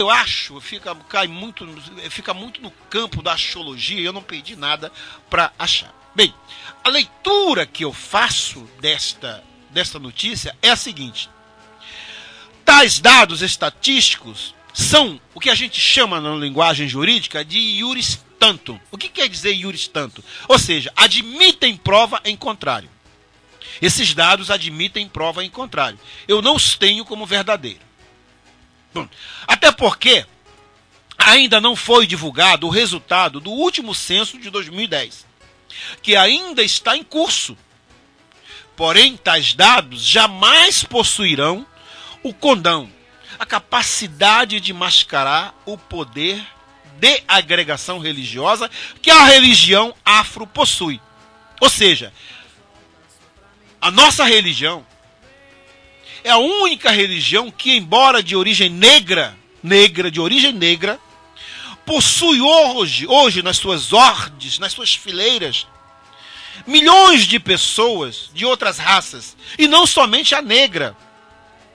eu acho, fica muito no campo da axiologia, e eu não perdi nada para achar. Bem, a leitura que eu faço desta notícia é a seguinte: tais dados estatísticos são o que a gente chama na linguagem jurídica de iuris tantum. O que quer dizer iuris tantum? Ou seja, admitem prova em contrário. Esses dados admitem prova em contrário. Eu não os tenho como verdadeiro. Bom, até porque ainda não foi divulgado o resultado do último censo de 2010, que ainda está em curso. Porém, tais dados jamais possuirão o condão, a capacidade de mascarar o poder de agregação religiosa que a religião afro possui. Ou seja, a nossa religião é a única religião que, embora de origem negra, possui hoje nas suas hordes, nas suas fileiras, milhões de pessoas de outras raças, e não somente a negra.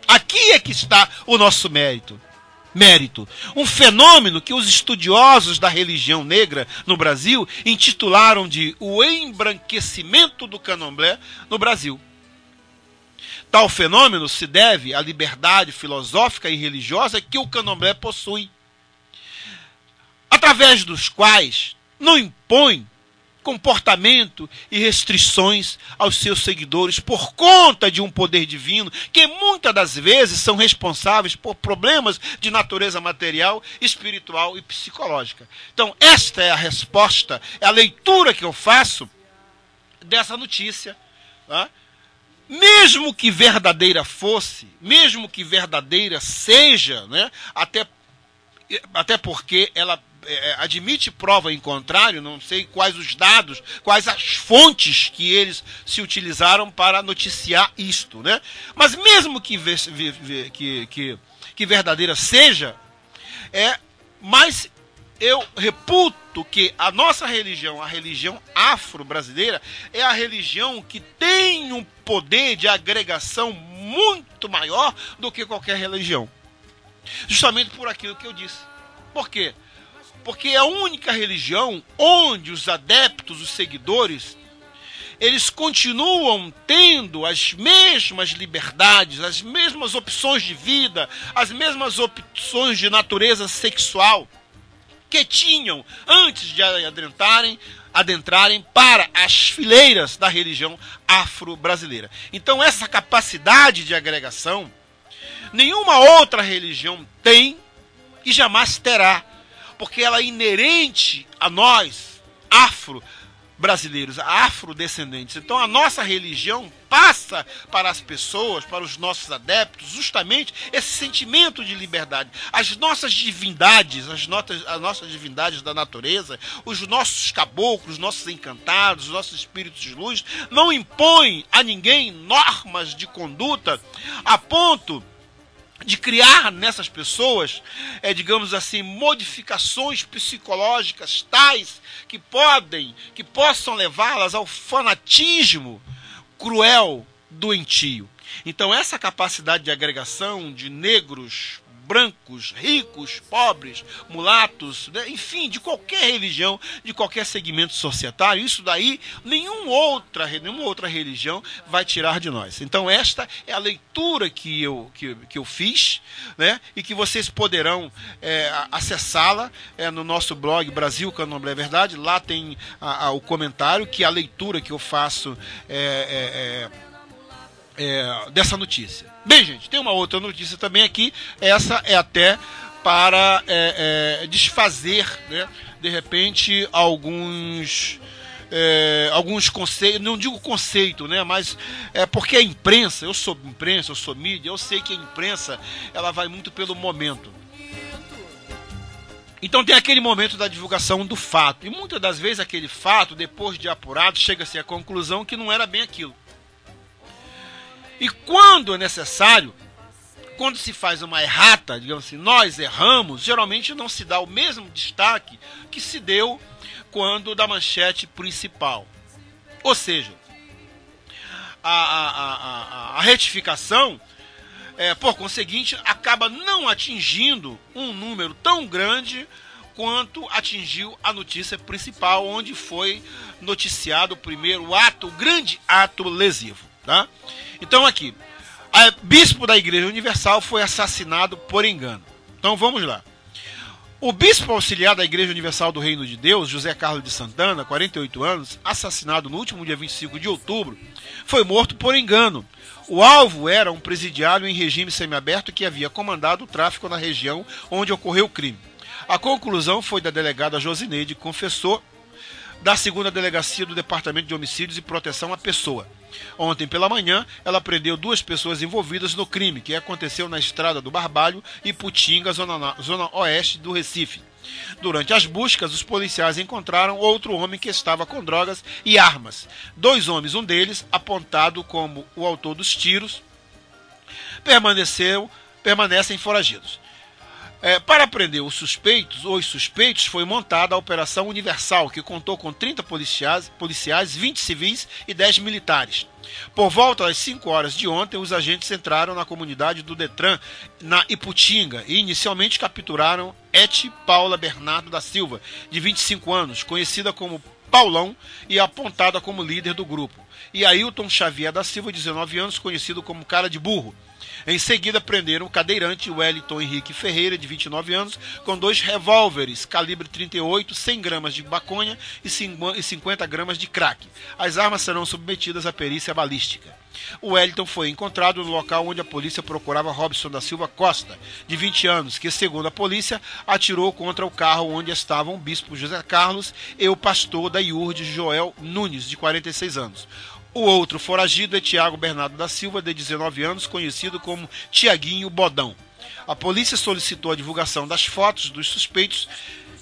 Aqui é que está o nosso mérito. Um fenômeno que os estudiosos da religião negra no Brasil intitularam de o embranquecimento do candomblé no Brasil. Tal fenômeno se deve à liberdade filosófica e religiosa que o candomblé possui, através dos quais não impõe comportamento e restrições aos seus seguidores por conta de um poder divino que muitas das vezes são responsáveis por problemas de natureza material, espiritual e psicológica. Então, esta é a resposta, é a leitura que eu faço dessa notícia, tá? Mesmo que verdadeira fosse, mesmo que verdadeira seja, né? Até porque ela admite prova em contrário, não sei quais os dados, quais as fontes que eles se utilizaram para noticiar isto, né? Mas mesmo que verdadeira seja, mas eu reputo que a nossa religião, a religião afro-brasileira, é a religião que tem um poder de agregação muito maior do que qualquer religião. Justamente por aquilo que eu disse. Por quê? Porque é a única religião onde os adeptos, os seguidores, eles continuam tendo as mesmas liberdades, as mesmas opções de vida, as mesmas opções de natureza sexual que tinham antes de adentrarem para as fileiras da religião afro-brasileira. Então essa capacidade de agregação, nenhuma outra religião tem e jamais terá, porque ela é inerente a nós, afro-brasileiros, afrodescendentes. Então a nossa religião passa para as pessoas, para os nossos adeptos, justamente esse sentimento de liberdade. As nossas divindades, as nossas divindades da natureza, os nossos caboclos, os nossos encantados, os nossos espíritos de luz, não impõem a ninguém normas de conduta a ponto de criar nessas pessoas, digamos assim, modificações psicológicas tais que possam levá-las ao fanatismo cruel, doentio. Então essa capacidade de agregação de negros, brancos, ricos, pobres, mulatos, né? Enfim, de qualquer religião, de qualquer segmento societário, isso daí nenhuma outra religião vai tirar de nós. Então esta é a leitura que eu fiz, né? E que vocês poderão acessá-la no nosso blog Brasil Candomblé é Verdade. Lá tem o comentário, que a leitura que eu faço dessa notícia. Bem, gente, tem uma outra notícia também aqui. Essa é até para desfazer, né, de repente, alguns conceitos, não digo conceito, né, mas porque a imprensa, eu sou mídia, eu sei que a imprensa ela vai muito pelo momento. Então tem aquele momento da divulgação do fato, e muitas das vezes aquele fato, depois de apurado, chega-se à conclusão que não era bem aquilo. E quando é necessário, quando se faz uma errata, digamos assim, nós erramos, geralmente não se dá o mesmo destaque que se deu quando da manchete principal. Ou seja, a retificação por conseguinte, acaba não atingindo um número tão grande quanto atingiu a notícia principal, onde foi noticiado o primeiro ato, o grande ato lesivo. Tá? Então aqui, bispo da Igreja Universal foi assassinado por engano. Então vamos lá. O bispo auxiliar da Igreja Universal do Reino de Deus, José Carlos de Santana, 48 anos, assassinado no último dia 25 de outubro, foi morto por engano. O alvo era um presidiário em regime semiaberto que havia comandado o tráfico na região onde ocorreu o crime. A conclusão foi da delegada Josineide Confessor, da 2ª Delegacia do Departamento de Homicídios e Proteção à Pessoa. Ontem pela manhã, ela prendeu 2 pessoas envolvidas no crime, que aconteceu na estrada do Barbalho e Putinga, zona oeste do Recife. Durante as buscas, os policiais encontraram outro homem que estava com drogas e armas. 2 homens, um deles, apontado como o autor dos tiros, permanecem foragidos. Para prender os suspeitos, foi montada a Operação Universal, que contou com 30 policiais, 20 civis e 10 militares. Por volta das 5 horas de ontem, os agentes entraram na comunidade do Detran, na Iputinga, e inicialmente capturaram Eti Paula Bernardo da Silva, de 25 anos, conhecida como Paulão e apontada como líder do grupo, e Ailton Xavier da Silva, de 19 anos, conhecido como Cara de Burro. Em seguida, prenderam o cadeirante Wellington Henrique Ferreira, de 29 anos, com 2 revólveres calibre 38, 100 gramas de maconha e 50 gramas de crack. As armas serão submetidas à perícia balística. O Wellington foi encontrado no local onde a polícia procurava Robson da Silva Costa, de 20 anos, que, segundo a polícia, atirou contra o carro onde estavam o bispo José Carlos e o pastor da IURD Joel Nunes, de 46 anos. O outro foragido é Tiago Bernardo da Silva, de 19 anos, conhecido como Tiaguinho Bodão. A polícia solicitou a divulgação das fotos dos suspeitos.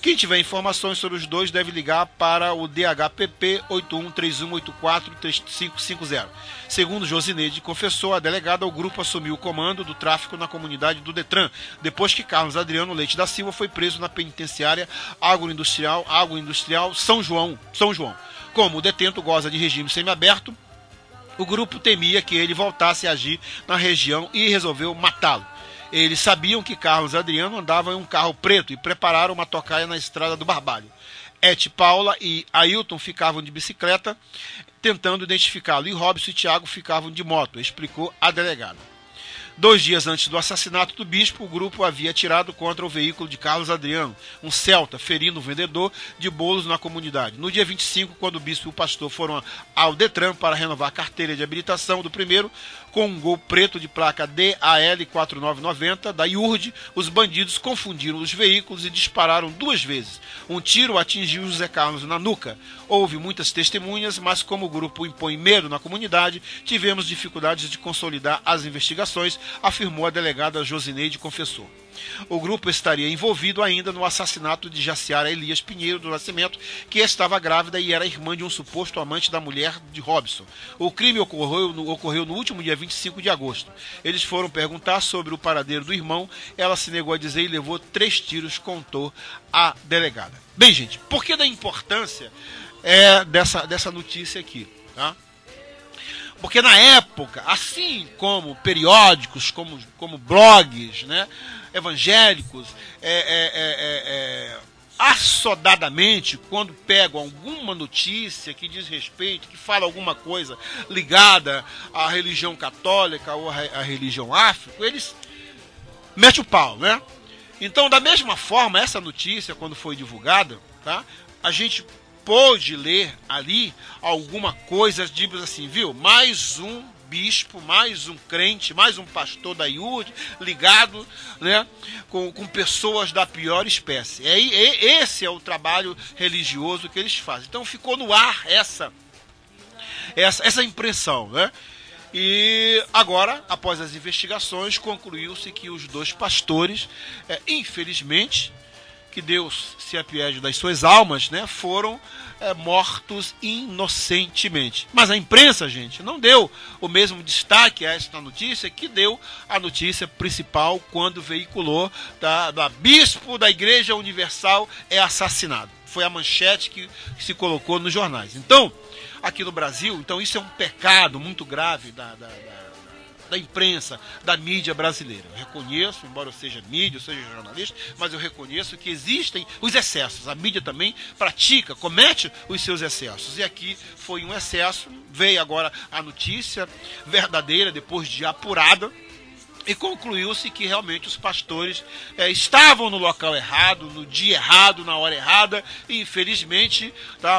Quem tiver informações sobre os 2 deve ligar para o DHPP 8131843550. Segundo Josineide Confessor, a delegada, o grupo assumiu o comando do tráfico na comunidade do Detran, depois que Carlos Adriano Leite da Silva foi preso na penitenciária agroindustrial São João. Como o detento goza de regime semiaberto, o grupo temia que ele voltasse a agir na região e resolveu matá-lo. Eles sabiam que Carlos Adriano andava em um carro preto e prepararam uma tocaia na estrada do Barbalho. Eti Paula e Ailton ficavam de bicicleta tentando identificá-lo, e Robson e Tiago ficavam de moto, explicou a delegada. 2 dias antes do assassinato do bispo, o grupo havia atirado contra o veículo de Carlos Adriano, um Celta, ferindo um vendedor de bolos na comunidade. No dia 25, quando o bispo e o pastor foram ao Detran para renovar a carteira de habilitação do primeiro, com um Gol preto de placa DAL 4990 da IURD, os bandidos confundiram os veículos e dispararam 2 vezes. Um tiro atingiu José Carlos na nuca. Houve muitas testemunhas, mas como o grupo impõe medo na comunidade, tivemos dificuldades de consolidar as investigações, afirmou a delegada Josineide Confessor. O grupo estaria envolvido ainda no assassinato de Jaciara Elias Pinheiro do Nascimento, que estava grávida e era irmã de um suposto amante da mulher de Robson. O crime ocorreu no último dia 25 de agosto. Eles foram perguntar sobre o paradeiro do irmão, ela se negou a dizer e levou 3 tiros, contou a delegada. Bem, gente, por que da importância dessa notícia aqui, tá? Porque na época, assim como periódicos, como blogs, né, evangélicos, assodadamente, quando pegam alguma notícia que diz respeito, que fala alguma coisa ligada à religião católica ou à religião afro, eles metem o pau, né? Então, da mesma forma, essa notícia, quando foi divulgada, tá, a gente pôde ler ali alguma coisa, tipo assim, viu? Mais um bispo, mais um crente, mais um pastor da IURD ligado, né, com pessoas da pior espécie. Esse é o trabalho religioso que eles fazem. Então ficou no ar essa impressão, né? E agora, após as investigações, concluiu-se que os 2 pastores, infelizmente, que Deus se apiede das suas almas, né, foram mortos inocentemente. Mas a imprensa, gente, não deu o mesmo destaque a esta notícia que deu a notícia principal quando veiculou da bispo da Igreja Universal é assassinado. Foi a manchete que se colocou nos jornais. Então, aqui no Brasil, então isso é um pecado muito grave da imprensa, da mídia brasileira. Eu reconheço, embora eu seja mídia, eu seja jornalista, mas eu reconheço que existem os excessos. A mídia também pratica, comete os seus excessos. E aqui foi um excesso, veio agora a notícia verdadeira, depois de apurada, e concluiu-se que realmente os pastores estavam no local errado, no dia errado, na hora errada, e infelizmente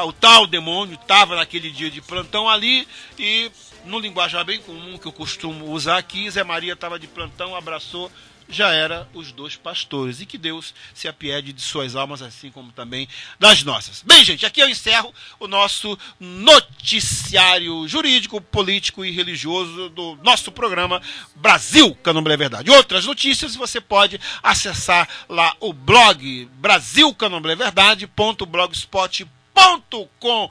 o tal demônio estava naquele dia de plantão ali, e no linguajar bem comum que eu costumo usar aqui, Zé Maria estava de plantão, abraçou, já era os dois pastores. E que Deus se apiede de suas almas, assim como também das nossas. Bem, gente, aqui eu encerro o nosso noticiário jurídico, político e religioso do nosso programa Brasil Candomblé Verdade. Outras notícias você pode acessar lá o blog brasilcandombleverdade.blogspot.com.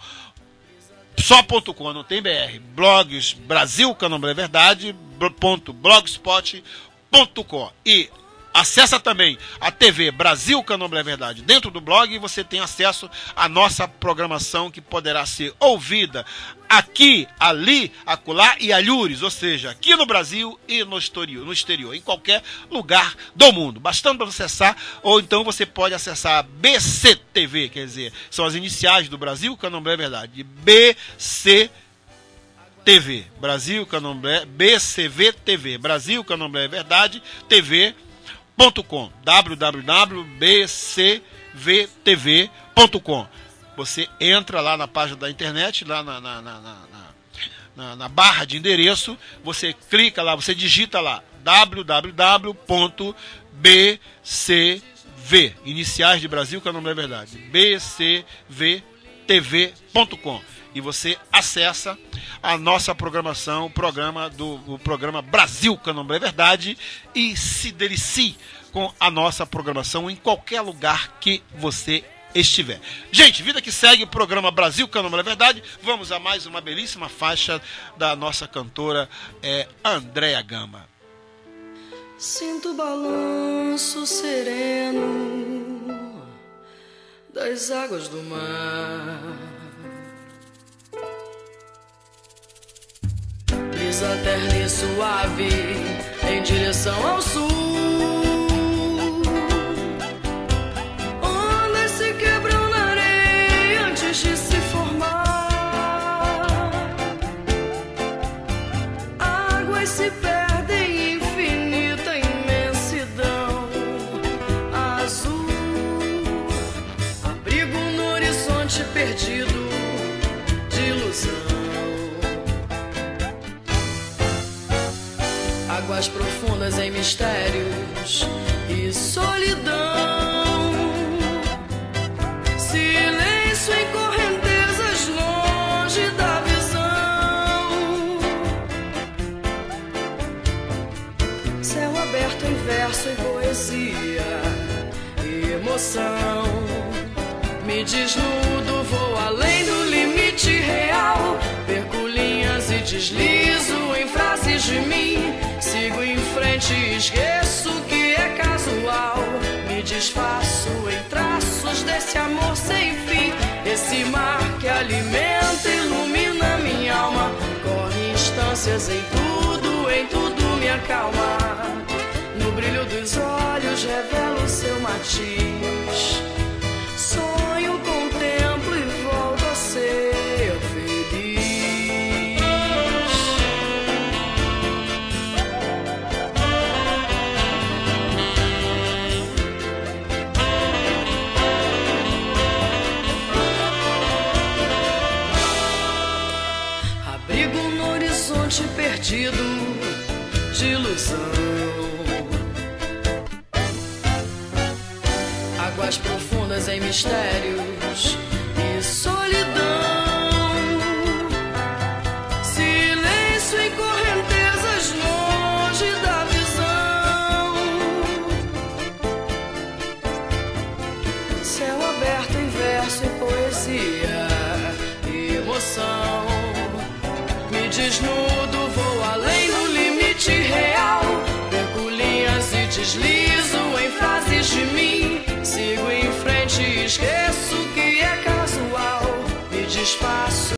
Só.com, não tem BR. Blogs Brasil Candomblé Verdade.blogspot.com. E acessa também a TV Brasil Candomblé Verdade. Dentro do blog você tem acesso à nossa programação, que poderá ser ouvida aqui, ali, acolá e alhures, ou seja, aqui no Brasil e no exterior, em qualquer lugar do mundo. Bastando acessar, ou então você pode acessar a BCTV, quer dizer, são as iniciais do Brasil Candomblé Verdade, BCTV. Brasil Candomblé, BCV TV, Brasil Candomblé Verdade, TV.com, www.bcvtv.com. Você entra lá na página da internet, lá na barra de endereço, você clica lá, você digita lá, www.bcv, iniciais de Brasil Candomblé Verdade, bcvtv.com. E você acessa a nossa programação, o programa Brasil Candomblé Verdade, e se delicie com a nossa programação em qualquer lugar que você estiver. Gente, vida que segue, o programa Brasil Candomblé Verdade. Vamos a mais uma belíssima faixa da nossa cantora Andréa Gama. Sinto o balanço sereno das águas do mar, brisa terna e suave em direção ao sul. Ondas se quebram na areia antes de se formar. Águas se perdem em infinita imensidão azul. Abrigo no horizonte perdido de ilusão. Águas profundas em mistérios e solidão, silêncio em correntezas longe da visão, céu aberto em verso e poesia e emoção. Me desnudo, vou além do limite real, perco linhas e deslizo em frases de mim. Sigo em frente e esqueço que é casual. Me desfaço em traços desse amor sem fim. Esse mar que alimenta e ilumina minha alma, corre instâncias em tudo me acalma. No brilho dos olhos revela o seu matiz. Sonho, contemplo e volto a ser feliz. Abrigo no horizonte perdido de ilusão. Águas profundas em mistérios e solidão, silêncio em correntezas longe da visão, céu aberto em verso e poesia e emoção. Me desnudo, vou além do limite real, perco linhas e deslizo em frases de mim. Sigo em frente e esqueço que é casual. Me desfaço